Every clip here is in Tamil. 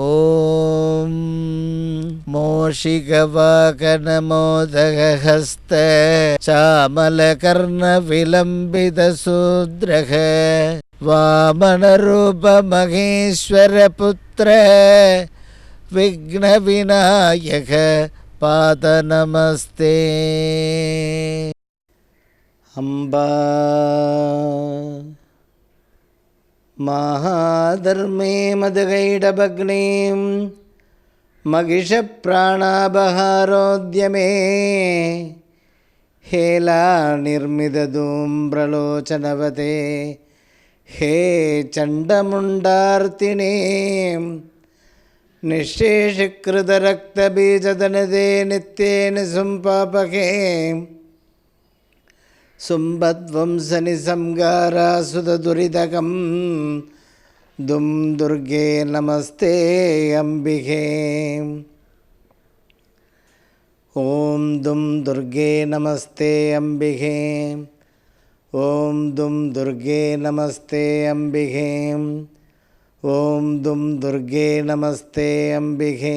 ஓம் மோஷிகவாகனமோதகஹஸ்த சாமலகர்ண விலம்பிதசூத்ரக வாமனரூப மகேஸ்வரபுத்திர விக்னவிநாயக பாதநமஸ்தே. அம்பா மகாதர்மே மதுகைடபக்னீம் மகிஷப்ராணாபஹாரோத்யமே ஹேலா நிர்மிததூம்பிரலோச்சனவதே ஹே சண்டமுண்டார்த்தினே நிஷேஷிக்ருதரக்தபீஜதனதே நித்யேன சும்பாபகே சும்பத்வம்சனிசம்காராசுததுரிதகம் தும் துர்கே நமஸ்தே அம்பிகே. ஓம் தும் துர்கே நமஸ்தே அம்பிகே. ஓம் தும் துர்கே நமஸ்தே அம்பிகே. ஓம் தும் துர்கே நமஸ்தே அம்பிகே.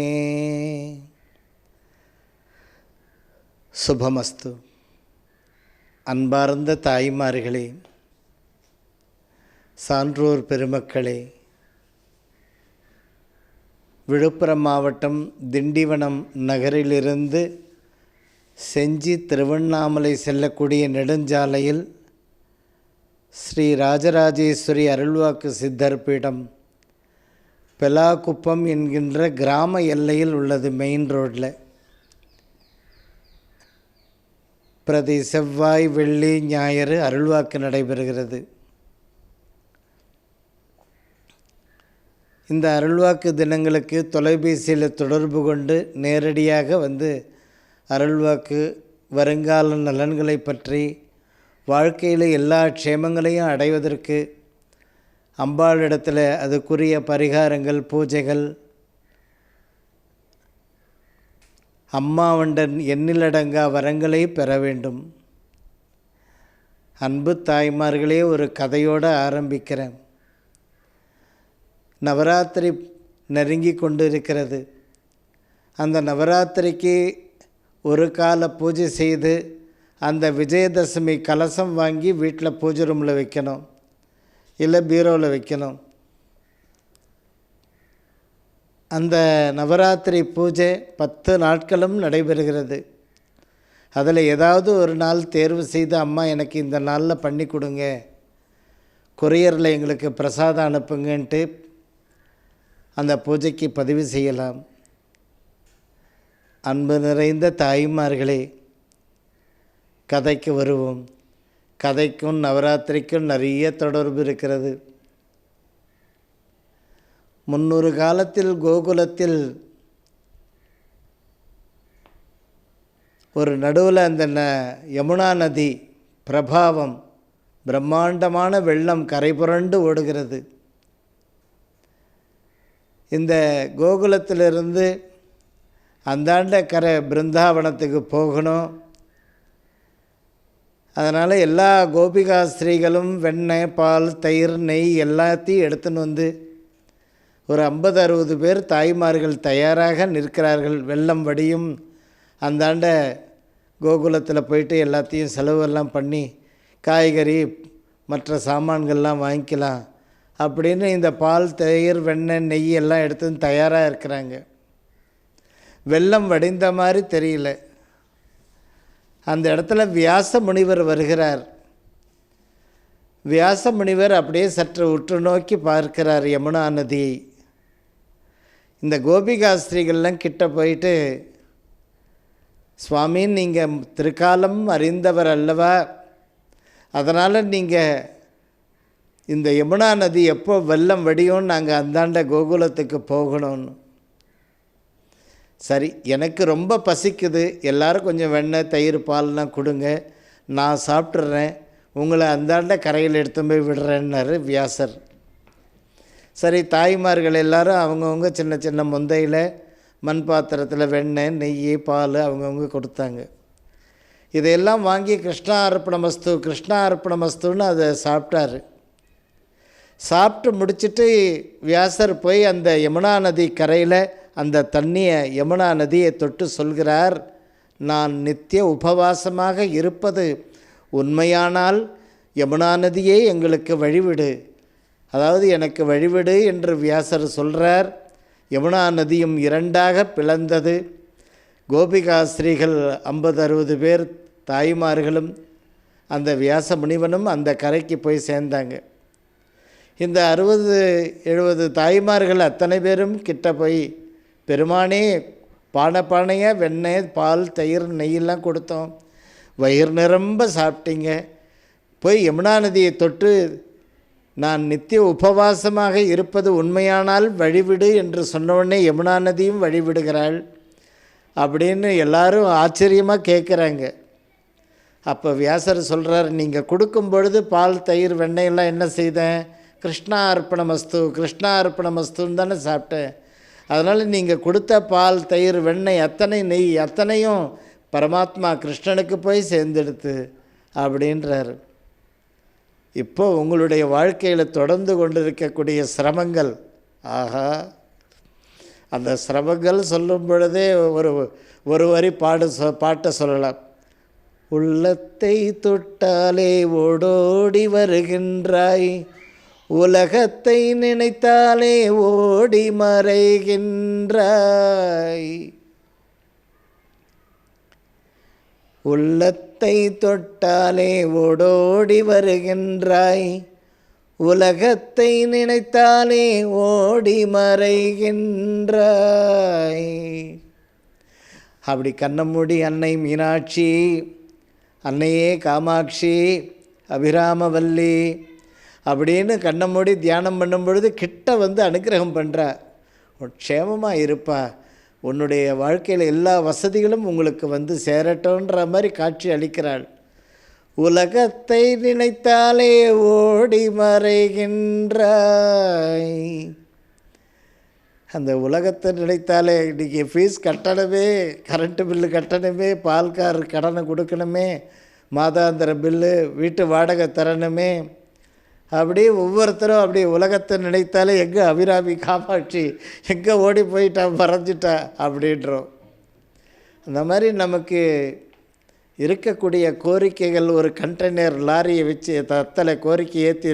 சுபமஸ்து. அன்பார்ந்த தாய்மார்களே, சான்றோர் பெருமக்களே, விழுப்புரம் மாவட்டம் திண்டிவனம் நகரிலிருந்து செஞ்சி திருவண்ணாமலை செல்லக்கூடிய நெடுஞ்சாலையில் ஸ்ரீ ராஜராஜேஸ்வரி அருள்வாக்கு சித்தர் பீடம் பெலாகுப்பம் என்கின்ற கிராம எல்லையில் உள்ளது. மெயின் ரோட்டில் பிரதி செவ்வாய் வெள்ளி ஞாயிறு அருள்வாக்கு நடைபெறுகிறது. இந்த அருள்வாக்கு தினங்களுக்கு தொலைபேசியில் தொடர்பு கொண்டு நேரடியாக வந்து அருள்வாக்கு வருங்கால நலன்களை பற்றி, வாழ்க்கையில் எல்லா க்ஷேமங்களையும் அடைவதற்கு அம்பாளிடத்தில் அதுக்குரிய பரிகாரங்கள், பூஜைகள், அம்மாவண்டன் எண்ணிலடங்கா வரங்களை பெற வேண்டும். அன்பு தாய்மார்களே, ஒரு கதையோடு ஆரம்பிக்கிறேன். நவராத்திரி நெருங்கி கொண்டு இருக்கிறது. அந்த நவராத்திரிக்கு ஒரு கால பூஜை செய்து அந்த விஜயதசமி கலசம் வாங்கி வீட்டில் பூஜை ரூமில் வைக்கணும், இல்லை பீரோவில் வைக்கணும். அந்த நவராத்திரி பூஜை 10 நாட்களும் நடைபெறுகிறது. அதில் ஏதாவது ஒரு நாள் தேர்வு செய்து, அம்மா எனக்கு இந்த நாளில் பண்ணி கொடுங்க, கொரியரில் எங்களுக்கு பிரசாதம் அனுப்புங்கன்ட்டு அந்த பூஜைக்கு பதிவு செய்யலாம். அன்பு நிறைந்த தாய்மார்களே, கதைக்கு வருவோம். கதைக்கும் நவராத்திரிக்கும் நிறைய தொடர்பு இருக்கிறது. முன்னொரு காலத்தில் கோகுலத்தில் ஒரு நடுவில் அந்த யமுனா நதி பிரபாவம், பிரம்மாண்டமான வெள்ளம் கரை புரண்டு ஓடுகிறது. இந்த கோகுலத்திலிருந்து அந்தாண்ட கரை பிருந்தாவனத்துக்கு போகணும். அதனால் எல்லா கோபிகா ஸ்திரீகளும் வெண்ணெய், பால், தயிர், நெய் எல்லாத்தையும் எடுத்துன்னு வந்து ஒரு 50-60 பேர் தாய்மார்கள் தயாராக நிற்கிறார்கள். வெள்ளம் வடியும் அந்தாண்ட கோகுலத்தில் போயிட்டு எல்லாத்தையும் செலவெல்லாம் பண்ணி காய்கறி மற்ற சாமான்கள்லாம் வாங்கிக்கலாம் அப்படின்னு இந்த பால், தயிர், வெண்ணெய், நெய் எல்லாம் எடுத்து தயாராக இருக்கிறாங்க. வெள்ளம் வடிந்த மாதிரி தெரியல. அந்த இடத்துல வியாச முனிவர் வருகிறார். வியாச முனிவர் அப்படியே சற்று உற்று நோக்கி பார்க்கிறார் யமுனா நதியை. இந்த கோபிகாஸ்திரிகள்லாம் கிட்ட போயிட்டு, சுவாமி, நீங்கள் திருக்காலம் அறிந்தவர் அல்லவா, அதனால் நீங்கள் இந்த யமுனா நதி எப்போ வெள்ளம் வடியும், நாங்கள் அந்தாண்ட கோகுலத்துக்கு போகணும்னு. சரி, எனக்கு ரொம்ப பசிக்குது, எல்லோரும் கொஞ்சம் வெண்ணெய், தயிர், பால்லாம் கொடுங்க, நான் சாப்பிட்றேன், உங்களை அந்தாண்ட கரையில் எடுத்து போய் விடுறேன்னாரு வியாசர். சரி, தாய்மார்கள் எல்லோரும் அவங்கவுங்க சின்ன சின்ன முந்தையில் மண் பாத்திரத்தில் வெண்ணெய், நெய், பால் அவங்கவுங்க கொடுத்தாங்க. இதையெல்லாம் வாங்கி கிருஷ்ணா அர்ப்பணமஸ்து, கிருஷ்ணா அர்ப்பணமஸ்துன்னு அதை சாப்பிட்டார். சாப்பிட்டு முடிச்சுட்டு வியாசர் போய் அந்த யமுனா நதி கரையில் அந்த தண்ணியை யமுனா நதியை தொட்டு சொல்கிறார், நான் நித்திய உபவாசமாக இருப்பது உண்மையானால் யமுனா நதியே எங்களுக்கு வழிவிடு, அதாவது எனக்கு வழிவிடு என்று வியாசர் சொல்கிறார். யமுனா நதியும் இரண்டாக பிளந்தது. கோபிகாஸ்திரீகள் 50-60 பேர் தாய்மார்களும் அந்த வியாச முனிவனும் அந்த கரைக்கு போய் சேர்ந்தாங்க. இந்த 60-70 தாய்மார்கள் அத்தனை பேரும் கிட்ட போய், பெருமானே பானையாக வெண்ணெய் பால் தயிர் நெய்யெல்லாம் கொடுத்தோம், வயிறு நிரம்ப சாப்பிட்டீங்க, போய் யமுனா நதியை தொட்டு நான் நித்திய உபவாசமாக இருப்பது உண்மையானால் வழிவிடு என்று சொன்னவுடனே யமுனா நதியும் வழிவிடுகிறாள் அப்படின்னு எல்லாரும் ஆச்சரியமாக கேட்குறாங்க. அப்போ வியாசர் சொல்கிறார், நீங்கள் கொடுக்கும் பொழுது பால் தயிர் வெண்ணெயெல்லாம் என்ன செய்தேன், கிருஷ்ணா அர்ப்பணமஸ்து கிருஷ்ணா அர்ப்பணமஸ்துன்னு தானே சாப்பிட்டேன். அதனால் நீங்கள் கொடுத்த பால் தயிர் வெண்ணெய் அத்தனை நெய் அத்தனையும் பரமாத்மா கிருஷ்ணனுக்கு போய் சேர்ந்தெடுத்து அப்படின்றார். இப்போ உங்களுடைய வாழ்க்கையில் தொடர்ந்து கொண்டிருக்கக்கூடிய சிரமங்கள், ஆஹா, அந்த சிரமங்கள் சொல்லும் பொழுதே ஒரு வரி பாட்டை சொல்லலாம். உள்ளத்தை தொட்டாலே ஓடோடி வருகின்றாய், உலகத்தை நினைத்தாலே ஓடி மறைகின்றாய். உள்ளத்தை தொட்டாலே ஓடோடி வருகின்றாய், உலகத்தை நினைத்தாலே ஓடி மறைகின்றாய். அப்படி கண்ணமூடி அன்னை மீனாட்சி, அன்னையே காமாட்சி, அபிராமவல்லி அப்படின்னு கண்ணை மூடி தியானம் பண்ணும் பொழுது கிட்ட வந்து அனுக்கிரகம் பண்ணுறா. க்ஷேமமாக இருப்பா, உன்னுடைய வாழ்க்கையில் எல்லா வசதிகளும் உங்களுக்கு வந்து சேரட்டோன்ற மாதிரி காட்சி அளிக்கிறாள். உலகத்தை நினைத்தாலே ஓடி மறைகின்றாய். அந்த உலகத்தை நினைத்தாலே இன்றைக்கி ஃபீஸ் கட்டணமே, கரண்ட்டு பில்லு கட்டணமே, பால்கார் கடனை கொடுக்கணுமே, மாதாந்திர பில்லு, வீட்டு வாடகை தரணுமே, அப்படியே ஒவ்வொருத்தரும் அப்படியே உலகத்தை நினைத்தாலே எங்கே அபிராமி காமாட்சி எங்கே ஓடி போயிட்டா மறைஞ்சிட்டா அப்படின்றோம். அந்த மாதிரி நமக்கு இருக்கக்கூடிய கோரிக்கைகள் ஒரு கண்டெய்னர் லாரியை வச்சு அத்தனை கோரிக்கை ஏற்றி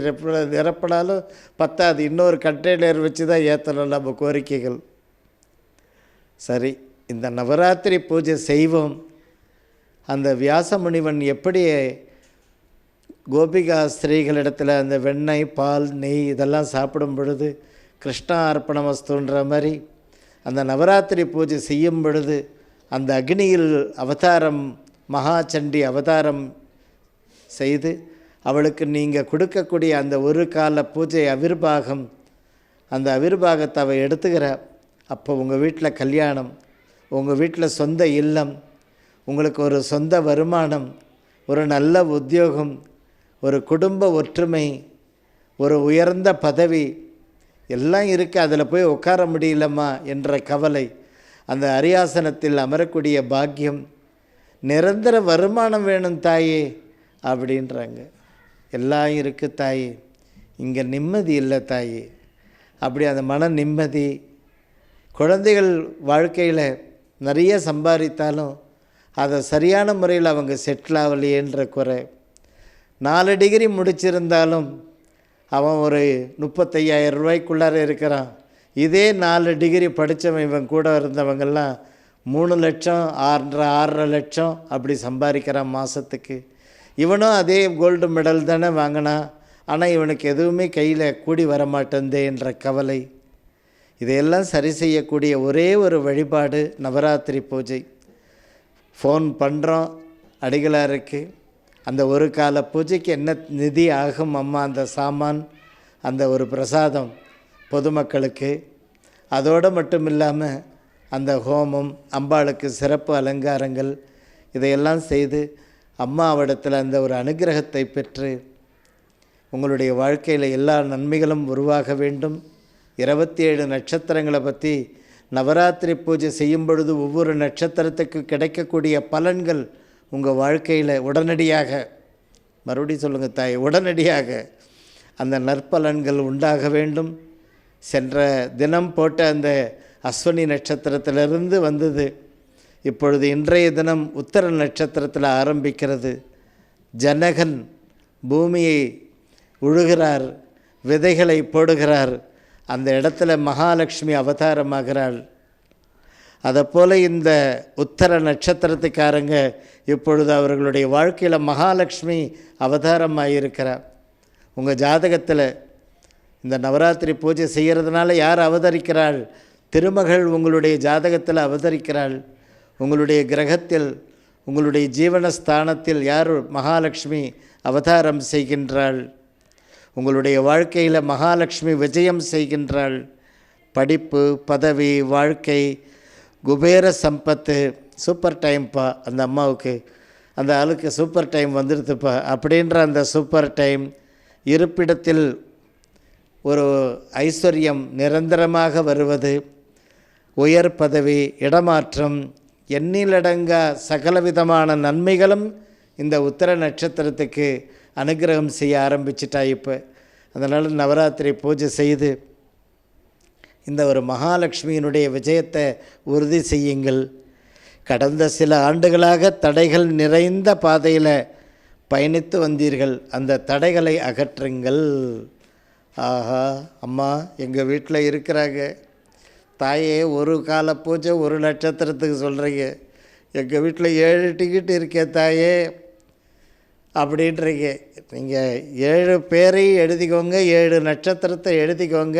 நிரப்பினாலும் பத்தாது, இன்னொரு கண்டெய்னர் வச்சு தான் ஏற்றணும் நம்ம கோரிக்கைகள். சரி, இந்த நவராத்திரி பூஜை செய்வோம். அந்த வியாச முனிவன் எப்படி கோபிகா ஸ்திரீகளிடத்தில் அந்த வெண்ணெய் பால் நெய் இதெல்லாம் சாப்பிடும் பொழுது கிருஷ்ணா அர்ப்பணமஸ்துன்ற மாதிரி அந்த நவராத்திரி பூஜை செய்யும் பொழுது அந்த அக்னியில் அவதாரம் மகாசண்டி அவதாரம் செய்து அவளுக்கு நீங்கள் கொடுக்கக்கூடிய அந்த ஒரு கால பூஜை அவிர்வாகம், அந்த அவிர்வாகத்தை அவள் எடுத்துக்கிற. அப்போ உங்கள் வீட்டில் கல்யாணம், உங்கள் வீட்டில் சொந்த இல்லம், உங்களுக்கு ஒரு சொந்த வருமானம், ஒரு நல்ல உத்தியோகம், ஒரு குடும்ப ஒற்றுமை, ஒரு உயர்ந்த பதவி எல்லாம் இருக்குது. அதில் போய் உட்கார முடியலம்மா என்ற கவலை, அந்த அரியாசனத்தில் அமரக்கூடிய பாக்கியம், நிரந்தர வருமானம் வேணும் தாயே அப்படின்றாங்க. எல்லாம் இருக்குது தாயே, இங்கே நிம்மதி இல்லை தாயே. அப்படி அந்த மன நிம்மதி, குழந்தைகள் வாழ்க்கையில் நிறைய சம்பாதித்தாலும் அதை சரியான முறையில் அவங்க செட்டில் ஆகலையேன்ற குறை. 4 டிகிரி முடிச்சிருந்தாலும் அவன் ஒரு 35,000 ரூபாய்க்குள்ளார இருக்கிறான். இதே 4 டிகிரி படித்தவன் இவன் கூட இருந்தவங்கெல்லாம் 3 லட்சம் 6.5 லட்சம் அப்படி சம்பாதிக்கிறான் மாதத்துக்கு. இவனும் அதே கோல்டு மெடல் தானே வாங்கினான், ஆனால் இவனுக்கு எதுவுமே கையில் கூடி வரமாட்டேந்தே என்ற கவலை. இதையெல்லாம் சரி செய்யக்கூடிய ஒரே ஒரு வழிபாடு நவராத்திரி பூஜை. ஃபோன் பண்ணுறோம் அடிகளாருக்கு, அந்த ஒரு கால பூஜைக்கு என்ன நிதி ஆகும் அம்மா, அந்த சாமான், அந்த ஒரு பிரசாதம் பொதுமக்களுக்கு. அதோடு மட்டும் இல்லாமல் அந்த ஹோமம், அம்பாளுக்கு சிறப்பு அலங்காரங்கள், இதையெல்லாம் செய்து அம்மாவிடத்தில் அந்த ஒரு அனுகிரகத்தை பெற்று உங்களுடைய வாழ்க்கையில் எல்லா நன்மைகளும் உருவாக வேண்டும். 27 நட்சத்திரங்களை பற்றி நவராத்திரி பூஜை செய்யும் பொழுது ஒவ்வொரு நட்சத்திரத்துக்கு கிடைக்கக்கூடிய பலன்கள் உங்கள் வாழ்க்கையில் உடனடியாக, மறுபடியும் சொல்லுங்கள் தாய், உடனடியாக அந்த நற்பலன்கள் உண்டாக வேண்டும். சென்ற தினம் போட்ட அந்த அஸ்வினி நட்சத்திரத்திலிருந்து வந்தது. இப்பொழுது இன்றைய தினம் உத்தர நட்சத்திரத்தில் ஆரம்பிக்கிறது. ஜனகன் பூமியை உழுகிறார், விதைகளை போடுகிறார். அந்த இடத்துல மகாலட்சுமி அவதாரமாகிறாள். அதைப்போல் இந்த உத்தர நட்சத்திரத்துக்காரங்க இப்பொழுது அவர்களுடைய வாழ்க்கையில் மகாலட்சுமி அவதாரமாயிருக்கிறார். உங்கள் ஜாதகத்தில் இந்த நவராத்திரி பூஜை செய்கிறதுனால யார் அவதரிக்கிறாள்? திருமகள் உங்களுடைய ஜாதகத்தில் அவதரிக்கிறாள். உங்களுடைய கிரகத்தில், உங்களுடைய ஜீவனஸ்தானத்தில் யார் மகாலட்சுமி அவதாரம் செய்கின்றாள்? உங்களுடைய வாழ்க்கையில் மகாலட்சுமி விஜயம் செய்கின்றாள். படிப்பு, பதவி, வாழ்க்கை, குபேர சம்பத்து, சூப்பர் டைம்ப்பா. அந்த அம்மாவுக்கு, அந்த ஆளுக்கு சூப்பர் டைம் வந்துடுதுப்பா அப்படின்ற அந்த சூப்பர் டைம், இருப்பிடத்தில் ஒரு ஐஸ்வர்யம் நிரந்தரமாக வருவது, உயர் பதவி, இடமாற்றம், எண்ணிலடங்கா சகலவிதமான நன்மைகளும் இந்த உத்தர நட்சத்திரத்துக்கு அனுகிரகம் செய்ய ஆரம்பிச்சிட்டா இப்போ. அதனால் நவராத்திரி பூஜை செய்து இந்த ஒரு மகாலட்சுமியினுடைய விஜயத்தை உறுதி செய்யுங்கள். கடந்த சில ஆண்டுகளாக தடைகள் நிறைந்த பாதையில் பயணித்து வந்தீர்கள். அந்த தடைகளை அகற்றுங்கள். ஆஹா, அம்மா எங்கள் வீட்டில் இருக்கிறாங்க. தாயே, ஒரு கால பூஜை ஒரு நட்சத்திரத்துக்கு சொல்கிறீங்க. எங்கள் வீட்டில் 7 டிக்கெட் இருக்கே தாயே அப்படின்றீங்க. நீங்கள் 7 பேரையும் எழுதிக்கோங்க, 7 நட்சத்திரத்தை எழுதிக்கோங்க.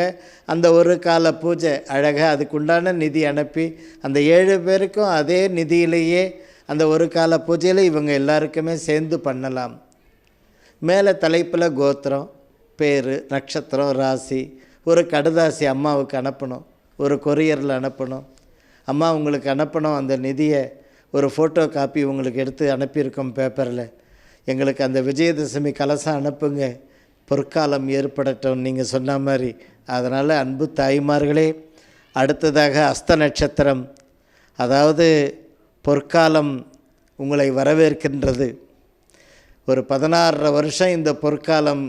அந்த ஒரு கால பூஜை அழகாக அதுக்குண்டான நிதி அனுப்பி அந்த 7 பேருக்கும் அதே நிதியிலேயே அந்த ஒரு கால பூஜையில் இவங்க எல்லாருக்குமே சேர்ந்து பண்ணலாம். மேலே தலைப்பில் கோத்திரம், பேர், நட்சத்திரம், ராசி, ஒரு கடுதாசி அம்மாவுக்கு அனுப்பணும், ஒரு கொரியரில் அனுப்பணும். அம்மா உங்களுக்கு அனுப்பணும் அந்த நிதியை ஒரு ஃபோட்டோ காப்பி உங்களுக்கு எடுத்து அனுப்பியிருக்கோம் பேப்பரில். எங்களுக்கு அந்த விஜயதசமி கலசம் அனுப்புங்க, பொற்காலம் ஏற்படட்டும் நீங்கள் சொன்ன மாதிரி. அதனால் அன்பு தாய்மார்களே, அடுத்ததாக அஸ்த நட்சத்திரம், அதாவது பொற்காலம் உங்களை வரவேற்கின்றது. ஒரு 16 வருஷம் இந்த பொற்காலம்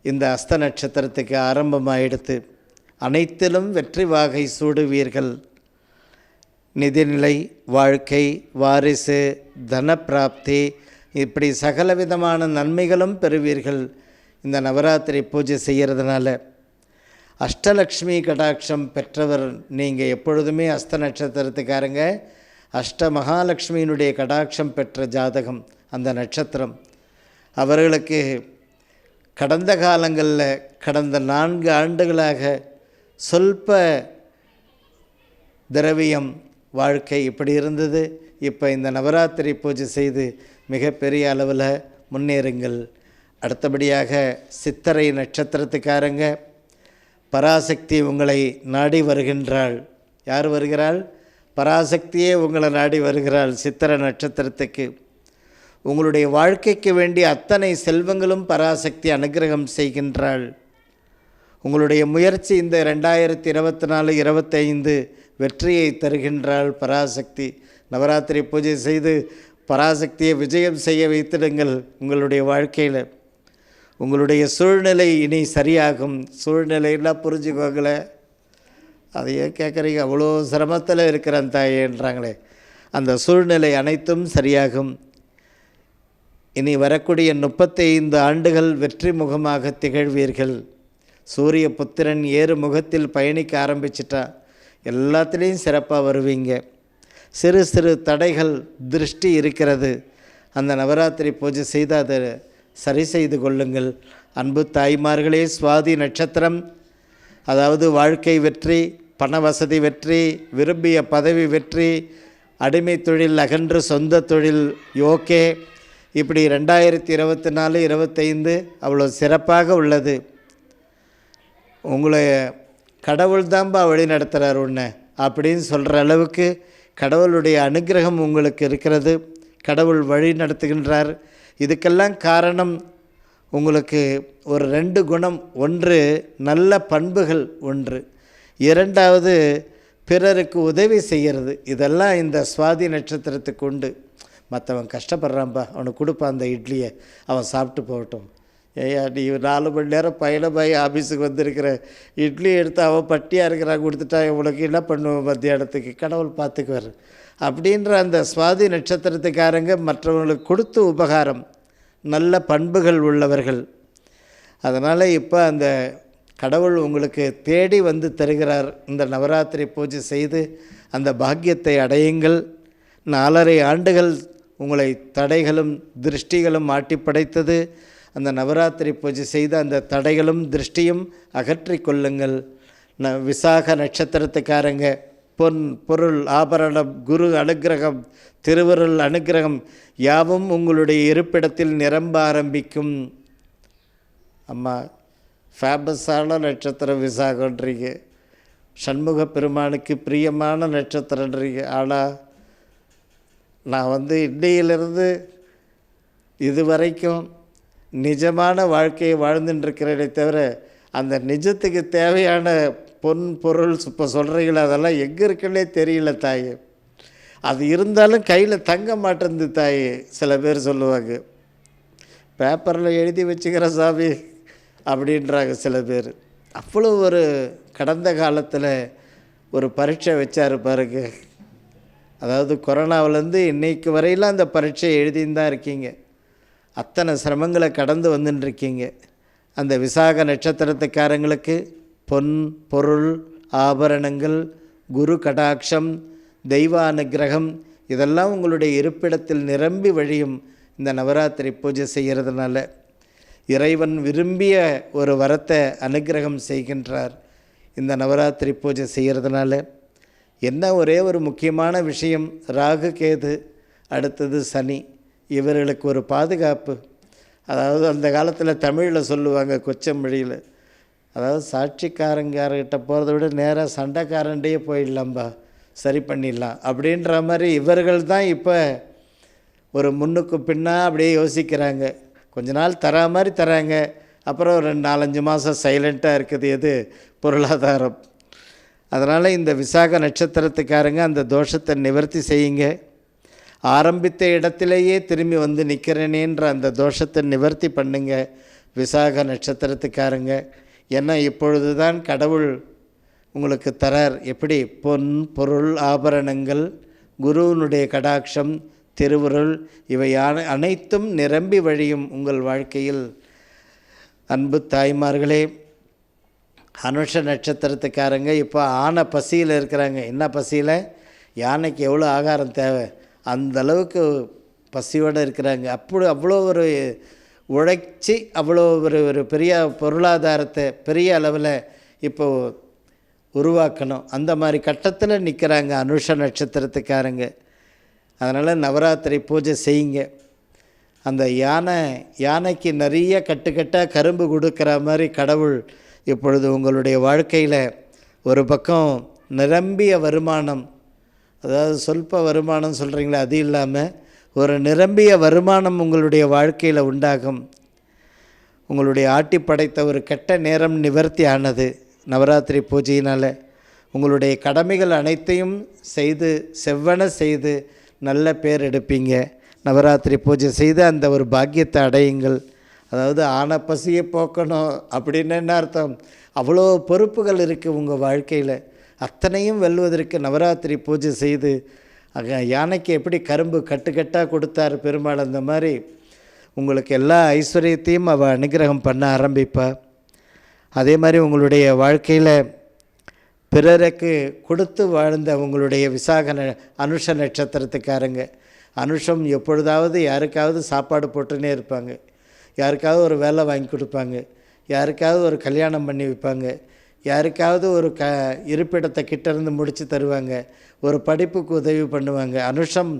இந்த அஸ்த நட்சத்திரத்துக்கு ஆரம்பமாயிடுத்து. அனைத்திலும் வெற்றி வாகை சூடுவீர்கள். நிதிநிலை, வாழ்க்கை, வாரிசு, தனப்பிராப்தி, இப்படி சகலவிதமான நன்மைகளும் பெறுவீர்கள் இந்த நவராத்திரி பூஜை செய்கிறதுனால. அஷ்டலக்ஷ்மி கடாட்சம் பெற்றவர் நீங்கள். எப்பொழுதுமே அஸ்த நட்சத்திரத்துக்காரங்க அஷ்ட மகாலட்சுமியினுடைய கடாட்சம் பெற்ற ஜாதகம் அந்த நட்சத்திரம். அவர்களுக்கு கடந்த காலங்களில், கடந்த 4 ஆண்டுகளாக சொல்ப திரவியம் வாழ்க்கை இப்படி இருந்தது. இப்போ இந்த நவராத்திரி பூஜை செய்து மிகப்பெரிய அளவில் முன்னேறுங்கள். அடுத்தபடியாக சித்திரை நட்சத்திரத்துக்காரங்க, பராசக்தி உங்களை நாடி வருகின்றாள். யார் வருகிறாள்? பராசக்தியே உங்களை நாடி வருகிறாள். சித்திரை நட்சத்திரத்துக்கு உங்களுடைய வாழ்க்கைக்கு வேண்டிய அத்தனை செல்வங்களும் பராசக்தி அனுகிரகம் செய்கின்றாள். உங்களுடைய முயற்சி இந்த 2024-25 வெற்றியை தருகின்றாள் பராசக்தி. நவராத்திரி பூஜை செய்து பராசக்தியை விஜயம் செய்ய வைத்திடுங்கள் உங்களுடைய வாழ்க்கையில். உங்களுடைய சூழ்நிலை இனி சரியாகும். சூழ்நிலையெல்லாம் புரிஞ்சுக்கோங்கள, அதையே கேட்குறீங்க, அவ்வளோ சிரமத்தில் இருக்கிறேன் தாயேன்றாங்களே. அந்த சூழ்நிலை அனைத்தும் சரியாகும். இனி வரக்கூடிய 35 ஆண்டுகள் வெற்றி முகமாக திகழ்வீர்கள். சூரிய புத்திரன் ஏறு முகத்தில் பயணிக்க ஆரம்பிச்சிட்டா எல்லாத்துலேயும் சிறப்பாக வருவீங்க. சிறு சிறு தடைகள், திருஷ்டி இருக்கிறது. அந்த நவராத்திரி பூஜை செய்து அதை சரி செய்து கொள்ளுங்கள். அன்பு தாய்மார்களே, சுவாதி நட்சத்திரம், அதாவது வாழ்க்கை வெற்றி, பண வசதி வெற்றி, விரும்பிய பதவி வெற்றி, அடிமை தொழில் அகன்று சொந்த தொழில் ஓகே, இப்படி 2024-25 அவ்வளோ சிறப்பாக உள்ளது. உங்களை கடவுள் தான்பா வழி நடத்துகிறார் உன்னை அப்படின்னு சொல்கிற அளவுக்கு கடவுளுடைய அனுகிரகம் உங்களுக்கு இருக்கிறது. கடவுள் வழி நடத்துகின்றார். இதுக்கெல்லாம் காரணம் உங்களுக்கு ஒரு 2 குணம். ஒன்று நல்ல பண்புகள், ஒன்று இரண்டாவது பிறருக்கு உதவி செய்கிறது. இதெல்லாம் இந்த சுவாதி நட்சத்திரத்துக்கு உண்டு. மற்றவன் கஷ்டப்படுறான்ப்பா, அவனுக்கு கொடுப்பான் அந்த இட்லியை, அவன் சாப்பிட்டு போகட்டும், ஏய்யா நீ 4 மணி நேரம் பயணமாகி ஆஃபீஸுக்கு வந்திருக்கிற, இட்லி எடுத்து அவன் பட்டியாக இருக்கிறான் கொடுத்துட்டா உனக்கு என்ன பண்ணுவோம் மத்தியானத்துக்கு, கடவுள் பார்த்துக்குவார் அப்படின்ற அந்த சுவாதி நட்சத்திரத்துக்காரங்க மற்றவங்களுக்கு கொடுத்து உபகாரம், நல்ல பண்புகள் உள்ளவர்கள். அதனால் இப்போ அந்த கடவுள் உங்களுக்கு தேடி வந்து தருகிறார். இந்த நவராத்திரி பூஜை செய்து அந்த பாக்கியத்தை அடையுங்கள். 4.5 ஆண்டுகள் உங்களை தடைகளும் திருஷ்டிகளும் ஆட்டி படைத்தது. அந்த நவராத்திரி பூஜை செய்த அந்த தடைகளும் திருஷ்டியும் அகற்றி கொள்ளுங்கள். விசாக நட்சத்திரத்துக்காரங்க பொன் பொருள் ஆபரணம் குரு அனுக்கிரகம் திருவருள் அனுக்கிரகம் யாவும் உங்களுடைய இருப்பிடத்தில் நிரம்ப ஆரம்பிக்கும். அம்மா ஃபேமஸான நட்சத்திரம் விசாகன்றீங்க, சண்முக பெருமானுக்கு பிரியமான நட்சத்திரன்றீங்க. ஆனால் நான் இன்னையிலிருந்து இது வரைக்கும் நிஜமான வாழ்க்கையை வாழ்ந்துட்டுருக்கிறேனே தவிர அந்த நிஜத்துக்கு தேவையான பொன் பொருள் இப்போ சொல்கிறீங்களா அதெல்லாம் எங்கே இருக்குன்னே தெரியல தாயே. அது இருந்தாலும் கையில் தங்க மாட்டேங்குது தாயே. சில பேர் சொல்லுவாங்க பேப்பரில் எழுதி வச்சுக்கிற சாமி அப்படின்றாங்க சில பேர். அவ்வளோ ஒரு கடந்த காலத்தில் ஒரு பரீட்சை வச்சார் பாருங்க. அதாவது கொரோனாவிலேருந்து இன்றைக்கு வரையிலும் அந்த பரீட்சை எழுதின்னு தான் இருக்கீங்க. அத்தனை சிரமங்களை கடந்து வந்துட்டுருக்கீங்க. அந்த விசாக நட்சத்திரத்துக்காரங்களுக்கு பொன் பொருள் ஆபரணங்கள் குரு கடாட்சம் தெய்வ அனுக்கிரகம் இதெல்லாம் உங்களுடைய இருப்பிடத்தில் நிரம்பி வழியும். இந்த நவராத்திரி பூஜை செய்கிறதுனால இறைவன் விரும்பிய ஒரு வரத்தை அனுக்கிரகம் செய்கின்றார். இந்த நவராத்திரி பூஜை செய்கிறதுனால என்ன ஒரே ஒரு முக்கியமான விஷயம், ராகு கேது அடுத்தது சனி, இவர்களுக்கு ஒரு பாதுகாப்பு. அதாவது அந்த காலத்தில் தமிழில் சொல்லுவாங்க கொச்சமொழியில், அதாவது சாட்சிக்காரங்கிட்ட போகிறத விட நேராக சண்டைக்காரன்டையே போயிடலாம்பா, சரி பண்ணிடலாம் அப்படின்ற மாதிரி இவர்கள் தான் இப்போ ஒரு முன்னுக்கு பின்னா அப்படியே யோசிக்கிறாங்க. கொஞ்ச நாள் தரா மாதிரி தராங்க, அப்புறம் 2-4-5 மாதம் சைலண்ட்டாக இருக்குது எது பொருளாதாரம். அதனால் இந்த விசாக நட்சத்திரத்துக்காரங்க அந்த தோஷத்தை நிவர்த்தி செய்யுங்க. ஆரம்பித்த இடத்திலேயே திரும்பி வந்து நிற்கிறேனேன்ற அந்த தோஷத்தை நிவர்த்தி பண்ணுங்க விசாக நட்சத்திரத்துக்காரங்க. ஏன்னா இப்பொழுது தான் கடவுள் உங்களுக்கு தரார். எப்படி? பொன் பொருள் ஆபரணங்கள் குருவினுடைய கடாட்சம் திருவுருள் இவை அனைத்தும் நிரம்பி வழியும் உங்கள் வாழ்க்கையில். அன்பு தாய்மார்களே, அனுஷ நட்சத்திரத்துக்காரங்க இப்போ ஆனை பசியில் இருக்கிறாங்க. என்ன பசியில்? யானைக்கு எவ்வளோ ஆகாரம் தேவை அந்த அளவுக்கு பசியோடு இருக்கிறாங்க. அவ்வளோ ஒரு உழைச்சி அவ்வளோ ஒரு பெரிய பொருளாதாரத்தை பெரிய அளவில் இப்போது உருவாக்கணும். அந்த மாதிரி கட்டத்தில் நிற்கிறாங்க அனுஷ நட்சத்திரத்துக்காரங்க. அதனால் நவராத்திரி பூஜை செய்யுங்க. அந்த யானைக்கு நிறைய கட்டுக்கட்டாக கரும்பு கொடுக்குற மாதிரி கடவுள் இப்பொழுது உங்களுடைய வாழ்க்கையில் ஒரு பக்கம் நிரம்பிய வருமானம், அதாவது சொல்ப வருமானம் சொல்கிறீங்களா, அது இல்லாமல் ஒரு நிரம்பிய வருமானம் உங்களுடைய வாழ்க்கையில் உண்டாகும். உங்களுடைய ஆட்டி படைத்த ஒரு கெட்ட நேரம் நிவர்த்தி ஆனது நவராத்திரி பூஜையினால். உங்களுடைய கடமைகள் அனைத்தையும் செய்து செவ்வன செய்து நல்ல பேர் எடுப்பீங்க. நவராத்திரி பூஜை செய்து அந்த ஒரு பாக்கியத்தை அடையுங்கள். அதாவது ஆன பசியை போக்கணும் அப்படின்னு என்ன அர்த்தம்? அவ்வளோ பொறுப்புகள் இருக்குது உங்கள் வாழ்க்கையில். அத்தனையும் வெல்வதற்கு நவராத்திரி பூஜை செய்து யானைக்கு எப்படி கரும்பு கட்டுக்கட்டாக கொடுத்தார் பெருமாள், அந்த மாதிரி உங்களுக்கு எல்லா ஐஸ்வர்யத்தையும் அவள் அனுகிரகம் பண்ண ஆரம்பிப்பா. அதே மாதிரி உங்களுடைய வாழ்க்கையில் பிறருக்கு கொடுத்து வாழ்ந்த உங்களுடைய விசாக அனுஷ நட்சத்திரத்துக்காரங்க, அனுஷம் எப்பொழுதாவது யாருக்காவது சாப்பாடு போட்டுன்னே இருப்பாங்க, யாருக்காவது ஒரு வேலை வாங்கி கொடுப்பாங்க, யாருக்காவது ஒரு கல்யாணம் பண்ணி வைப்பாங்க, யாருக்காவது ஒரு இருப்பிடத்தை கிட்டேருந்து முடித்து தருவாங்க, ஒரு படிப்புக்கு உதவி பண்ணுவாங்க. அனுஷம்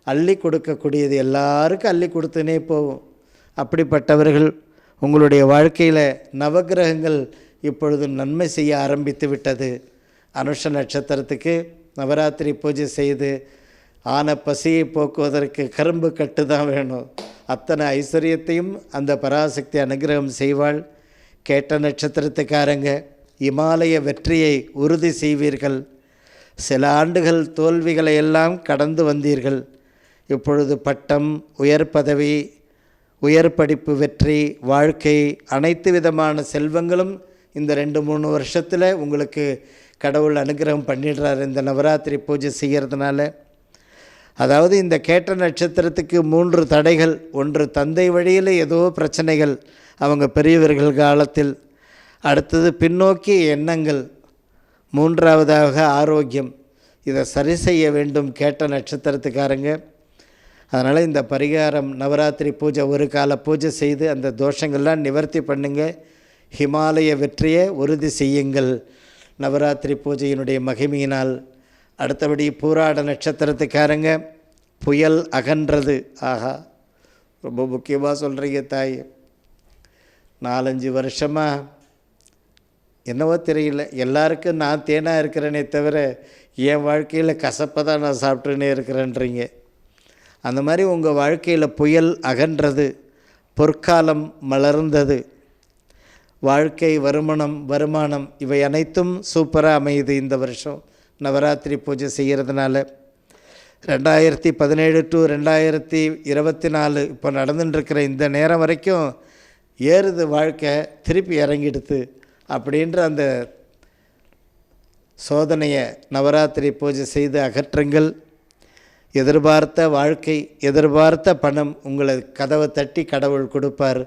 அள்ளி கொடுக்கக்கூடியது, எல்லாருக்கும் அள்ளி கொடுத்துனே போகும். அப்படிப்பட்டவர்கள் உங்களுடைய வாழ்க்கையில் நவகிரகங்கள் இப்பொழுது நன்மை செய்ய ஆரம்பித்து விட்டது. அனுஷ நட்சத்திரத்துக்கு நவராத்திரி பூஜை செய்து ஆன பசியை போக்குவதற்கு கரும்பு கட்டு தான் வேணும். அத்தனை ஐஸ்வர்யத்தையும் அந்த பராசக்தி அனுகிரகம் செய்வாள். கேட்ட நட்சத்திரத்துக்காரங்க இமாலய வெற்றியை உறுதி செய்வீர்கள். சில ஆண்டுகள் தோல்விகளை எல்லாம் கடந்து வந்தீர்கள். இப்பொழுது பட்டம், உயர் பதவி, உயர் படிப்பு வெற்றி, வாழ்க்கை, அனைத்து விதமான செல்வங்களும் இந்த 2-3 வருஷத்தில் உங்களுக்கு கடவுள் அனுகிரகம் பண்ணிடுறார் இந்த நவராத்திரி பூஜை செய்கிறதுனால. அதாவது இந்த கேட்ட நட்சத்திரத்துக்கு 3 தடைகள். ஒன்று, தந்தை வழியில் ஏதோ பிரச்சனைகள் அவங்க பெரியவர்கள் காலத்தில். அடுத்தது பின்னோக்கிய எண்ணங்கள். 3வதாக ஆரோக்கியம். இதை சரி செய்ய வேண்டும் கேட்ட நட்சத்திரத்துக்காரங்க. அதனால் இந்த பரிகாரம் நவராத்திரி பூஜை ஒரு கால பூஜை செய்து அந்த தோஷங்கள்லாம் நிவர்த்தி பண்ணுங்க. ஹிமாலய வெற்றியை உறுதி செய்யுங்கள் நவராத்திரி பூஜையினுடைய மகிமையினால். அடுத்தபடி பூராட நட்சத்திரத்துக்காரங்க, புயல் அகன்றது. ஆஹா, ரொம்ப முக்கியமாக சொல்கிறீங்க தாய். 4-5 வருஷமாக என்னவோ தெரியல, எல்லாருக்கும் நான் தேனாக இருக்கிறேனே தவிர என் வாழ்க்கையில் கசப்பை தான் நான் சாப்பிட்டுன்னே இருக்கிறேன்றீங்க. அந்த மாதிரி உங்கள் வாழ்க்கையில் புயல் அகன்றது, பொற்காலம் மலர்ந்தது, வாழ்க்கை, வருமானம் இவை அனைத்தும் சூப்பராக அமையுது இந்த வருஷம் நவராத்திரி பூஜை செய்கிறதுனால. 2017 to 2024 இப்போ நடந்துட்டுருக்கிற இந்த நேரம் வரைக்கும் ஏறுது வாழ்க்கை, திருப்பி இறங்கிடுது அப்படின்ற அந்த சோதனையை நவராத்திரி பூஜை செய்து அகற்றுங்கள். எதிர்பார்த்த வாழ்க்கை, எதிர்பார்த்த பணம் உங்களை கதவை தட்டி கடவுள் கொடுப்பார்.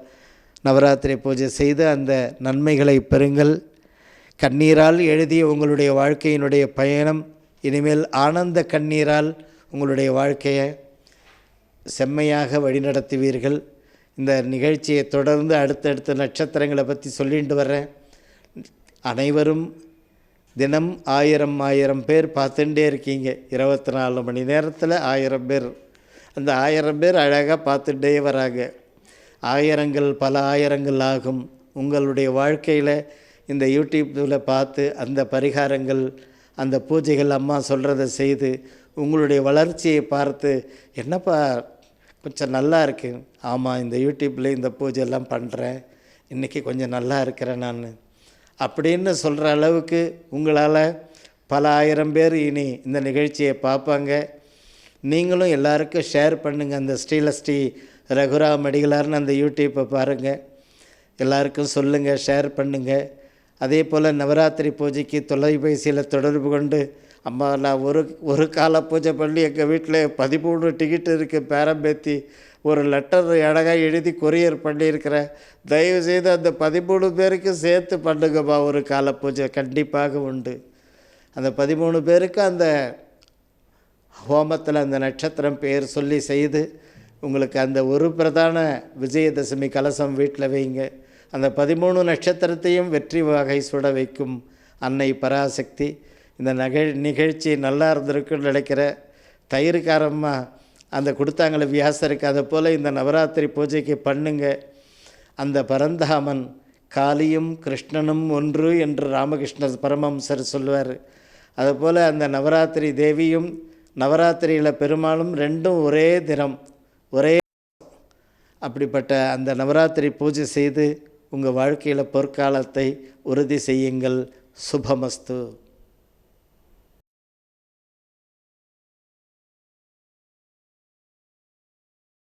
நவராத்திரி பூஜை செய்து அந்த நன்மைகளை பெறுங்கள். கண்ணீரால் எழுதிய உங்களுடைய வாழ்க்கையினுடைய பயணம் இனிமேல் ஆனந்த கண்ணீரால் உங்களுடைய வாழ்க்கையை செம்மையாக வழிநடத்துவீர்கள். இந்த நிகழ்ச்சியை தொடர்ந்து அடுத்தடுத்த நட்சத்திரங்களை பற்றி சொல்லிட்டு வர்றேன். அனைவரும் தினம் 1000 பேர் பார்த்துட்டே இருக்கீங்க. 24 மணி நேரத்தில் 1000 பேர். அந்த 1000 பேர் அழகாக பார்த்துட்டே வராங்க. ஆயிரங்கள் பல ஆயிரங்கள் ஆகும். உங்களுடைய வாழ்க்கையில் இந்த யூடியூப்பில் பார்த்து அந்த பரிகாரங்கள், அந்த பூஜைகள், அம்மா சொல்கிறத செய்து உங்களுடைய வளர்ச்சியை பார்த்து, என்னப்பா கொஞ்சம் நல்லா இருக்கு, ஆமாம் இந்த யூடியூப்பில் இந்த பூஜையெல்லாம் பண்ணுறேன், இன்றைக்கி கொஞ்சம் நல்லா இருக்கிறேன் நான் அப்படின்னு சொல்கிற அளவுக்கு உங்களால் பல 1000 பேர் இனி இந்த நிகழ்ச்சியை பார்ப்பாங்க. நீங்களும் எல்லாருக்கும் ஷேர் பண்ணுங்கள். அந்த ஸ்ரீலஸ்ரீ ரகுராம் அடிகளார்னு அந்த யூடியூப்பை பாருங்கள், எல்லாருக்கும் சொல்லுங்கள், ஷேர் பண்ணுங்கள். அதே போல் நவராத்திரி பூஜைக்கு தொலைபேசியில் தொடர்பு கொண்டு, அம்மா நான் ஒரு கால பூஜை பண்ணி எங்கள் வீட்டில் 13 டிக்கெட் இருக்குது, பேரம்பேத்தி ஒரு லெட்டர் அழகாக எழுதி கொரியர் பண்ணியிருக்கிறேன், தயவுசெய்து அந்த 13 பேருக்கு சேர்த்து பண்ணுங்கப்பா. ஒரு கால பூஜை கண்டிப்பாக உண்டு. அந்த 13 பேருக்கு அந்த ஹோமத்தில் அந்த நட்சத்திரம் பேர் சொல்லி செய்து உங்களுக்கு அந்த ஒரு பிரதான விஜயதசமி கலசம் வீட்டில் வைங்க. அந்த 13 நட்சத்திரத்தையும் வெற்றி வகை சுட வைக்கும் அன்னை பராசக்தி. இந்த நிகழ்ச்சி நல்லா இருந்திருக்குன்னு நினைக்கிற தயிருக்காரம்மா அந்த கொடுத்தாங்கள வியாசருக்கு, அதை போல் இந்த நவராத்திரி பூஜைக்கு பண்ணுங்க. அந்த பரந்தாமன் காளியும் கிருஷ்ணனும் ஒன்று என்று ராமகிருஷ்ண பரமஹம்சர் சொல்லுவார். அதுபோல் அந்த நவராத்திரி தேவியும் நவராத்திரியில் பெருமாளும் ரெண்டும் ஒரே தினம், ஒரே. அப்படிப்பட்ட அந்த நவராத்திரி பூஜை செய்து உங்கள் வாழ்க்கையில் பொற்காலத்தை உறுதி செய்யுங்கள். சுபமஸ்து.